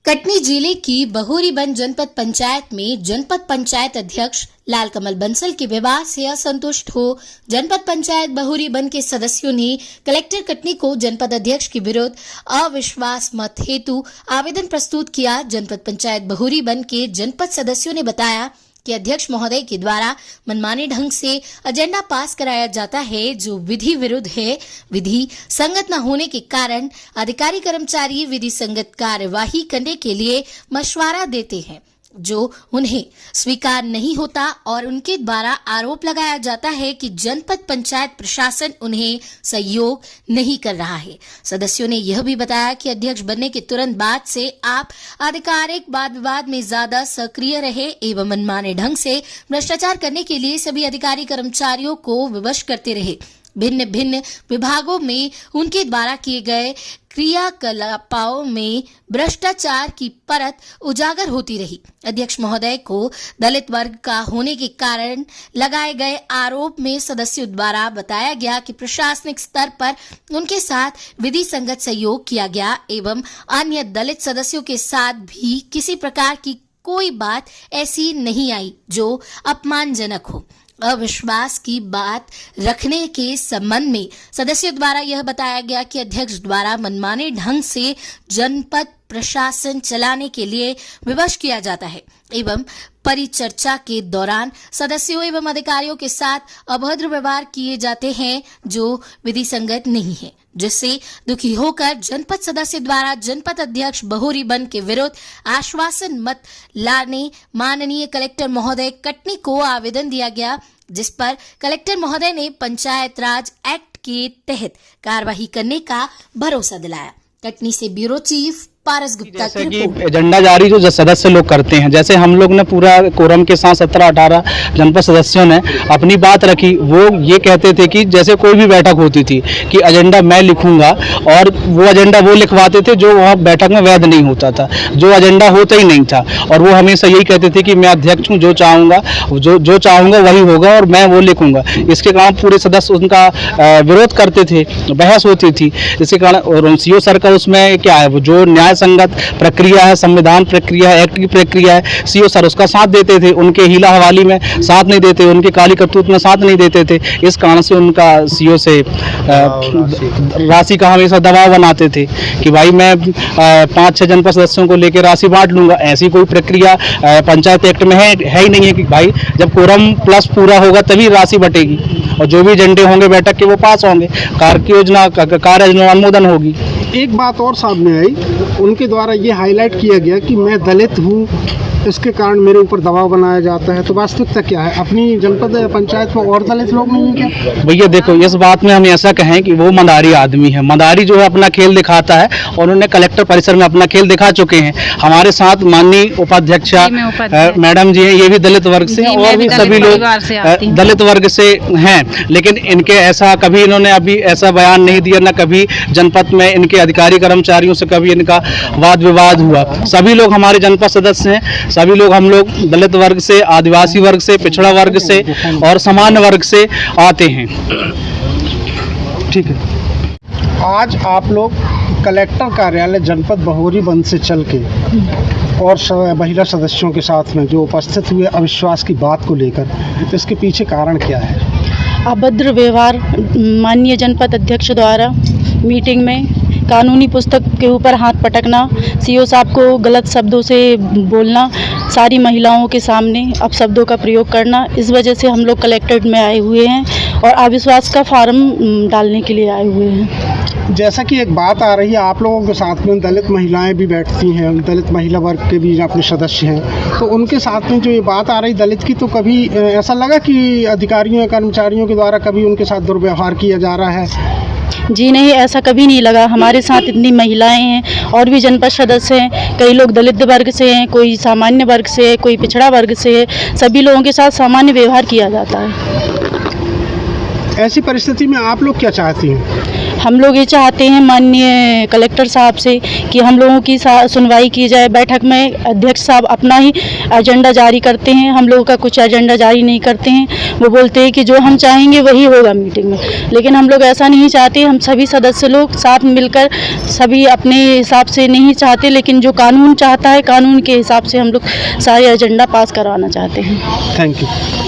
कटनी जिले की बहोरीबंद जनपद पंचायत में जनपद पंचायत अध्यक्ष लालकमल बंसल के व्यवहार से असंतुष्ट हो जनपद पंचायत बहोरीबंद के सदस्यों ने कलेक्टर कटनी को जनपद अध्यक्ष के विरुद्ध अविश्वास मत हेतु आवेदन प्रस्तुत किया। जनपद पंचायत बहोरीबंद के जनपद सदस्यों ने बताया कि अध्यक्ष महोदय के द्वारा मनमाने ढंग से एजेंडा पास कराया जाता है जो विधि विरुद्ध है। विधि संगत न होने के कारण अधिकारी कर्मचारी विधि संगत कार्यवाही करने के लिए मशवरा देते हैं जो उन्हें स्वीकार नहीं होता और उनके द्वारा आरोप लगाया जाता है कि जनपद पंचायत प्रशासन उन्हें सहयोग नहीं कर रहा है। सदस्यों ने यह भी बताया कि अध्यक्ष बनने के तुरंत बाद से आप आधिकारिक वाद विवाद में ज्यादा सक्रिय रहे एवं मनमाने ढंग से भ्रष्टाचार करने के लिए सभी अधिकारी कर्मचारियों को विवश करते रहे। भिन्न भिन्न विभागों में उनके द्वारा किए गए क्रियाकलापों में भ्रष्टाचार की परत उजागर होती रही। अध्यक्ष महोदय को दलित वर्ग का होने के कारण लगाए गए आरोप में सदस्यों द्वारा बताया गया कि प्रशासनिक स्तर पर उनके साथ विधि संगत सहयोग किया गया एवं अन्य दलित सदस्यों के साथ भी किसी प्रकार की कोई बात ऐसी नहीं आई जो अपमानजनक हो। अविश्वास की बात रखने के संबंध में सदस्यों द्वारा यह बताया गया कि अध्यक्ष द्वारा मनमाने ढंग से जनपद प्रशासन चलाने के लिए विवश किया जाता है एवं परिचर्चा के दौरान सदस्यों एवं अधिकारियों के साथ अभद्र व्यवहार किए जाते हैं जो विधि संगत नहीं है, जिससे दुखी होकर जनपद सदस्य द्वारा जनपद अध्यक्ष बहोरीबंद के विरुद्ध आश्वासन मत लाने माननीय कलेक्टर महोदय कटनी को आवेदन दिया गया, जिस पर कलेक्टर महोदय ने पंचायत राज एक्ट के तहत कार्रवाई करने का भरोसा दिलाया। कटनी से ब्यूरो चीफ पारस गुप्ता की रिपोर्ट। एजेंडा जारी जो सदस्य लोग करते हैं, जैसे हम लोग ने पूरा कोरम के साथ 17-18 जनपद सदस्यों ने अपनी बात रखी। वो ये कहते थे कि जैसे कोई भी बैठक होती थी कि एजेंडा मैं लिखूंगा और वो एजेंडा वो लिखवाते थे जो वहाँ बैठक में वैध नहीं होता था, जो एजेंडा होता ही नहीं था। और वो हमेशा यही कहते थे कि मैं अध्यक्ष हूँ, जो चाहूँगा वही होगा और मैं वो लिखूंगा। इसके कारण पूरे सदस्य उनका विरोध करते थे, बहस होती थी। इसके कारण सीओ सर का उसमें क्या है, जो न्याय संगत प्रक्रिया है, संविधान प्रक्रिया है, एक्ट की प्रक्रिया है, सीओ सर उसका साथ देते थे। उनके हीला हवाली में साथ नहीं देते, उनके काली करतूत में साथ नहीं देते थे। इस कारण से उनका सीओ से राशि का हमेशा दबाव बनाते थे कि भाई मैं 5-6 जनपद सदस्यों को लेकर राशि बांट लूंगा। ऐसी कोई प्रक्रिया पंचायत एक्ट में है ही नहीं है कि भाई जब कोरम प्लस पूरा होगा तभी राशि बटेगी और जो भी एजेंडे होंगे बैठक के वो पास होंगे, कार्य योजना अनुमोदन होगी। एक बात और सामने आई, उनके द्वारा ये हाईलाइट किया गया कि मैं दलित हूँ, इसके कारण मेरे ऊपर दबाव बनाया जाता है। तो वास्तविकता क्या है? अपनी जनपद पंचायत में और दलित लोग नहीं है क्या? भैया देखो, इस बात में हम ऐसा कहें कि वो मदारी आदमी है। मदारी जो है अपना खेल दिखाता है और उन्होंने कलेक्टर परिसर में अपना खेल दिखा चुके हैं। हमारे साथ माननीय उपाध्यक्षा मैडम जी हैं, ये भी दलित वर्ग से और भी सभी लोग दलित वर्ग से हैं, लेकिन इनके ऐसा कभी इन्होंने अभी ऐसा बयान नहीं दिया, न कभी जनपद में इनके अधिकारी कर्मचारियों से कभी इनका वाद विवाद हुआ। सभी लोग हमारे जनपद सदस्य हैं, सभी लोग हम लोग दलित वर्ग से, आदिवासी वर्ग से, पिछड़ा वर्ग से और सामान्य वर्ग से आते हैं। ठीक है, आज आप लोग कलेक्टर कार्यालय जनपद बहोरीबंद से चल के और महिला सदस्यों के साथ में जो उपस्थित हुए अविश्वास की बात को लेकर, इसके पीछे कारण क्या है? अभद्र व्यवहार माननीय जनपद अध्यक्ष द्वारा मीटिंग में कानूनी पुस्तक के ऊपर हाथ पटकना, सीओ साहब को गलत शब्दों से बोलना, सारी महिलाओं के सामने अपशब्दों का प्रयोग करना, इस वजह से हम लोग कलेक्ट्रेट में आए हुए हैं और अविश्वास का फार्म डालने के लिए आए हुए हैं। जैसा कि एक बात आ रही है, आप लोगों के साथ में दलित महिलाएं भी बैठती हैं, दलित महिला वर्ग के भी अपने सदस्य हैं, तो उनके साथ में जो ये बात आ रही दलित की, तो कभी ऐसा लगा कि अधिकारियों या कर्मचारियों के द्वारा कभी उनके साथ दुर्व्यवहार किया जा रहा है? जी नहीं, ऐसा कभी नहीं लगा। हमारे साथ इतनी महिलाएं हैं और भी जनपद सदस्य हैं, कई लोग दलित वर्ग से हैं, कोई सामान्य वर्ग से है, कोई पिछड़ा वर्ग से है। सभी लोगों के साथ सामान्य व्यवहार किया जाता है। ऐसी परिस्थिति में आप लोग क्या चाहती हैं? हम लोग ये चाहते हैं माननीय कलेक्टर साहब से कि हम लोगों की सुनवाई की जाए। बैठक में अध्यक्ष साहब अपना ही एजेंडा जारी करते हैं, हम लोगों का कुछ एजेंडा जारी नहीं करते हैं। वो बोलते हैं कि जो हम चाहेंगे वही होगा मीटिंग में, लेकिन हम लोग ऐसा नहीं चाहते। हम सभी सदस्य लोग साथ मिलकर सभी अपने हिसाब से नहीं चाहते, लेकिन जो कानून चाहता है कानून के हिसाब से हम लोग सारे एजेंडा पास करवाना चाहते हैं। Thank you.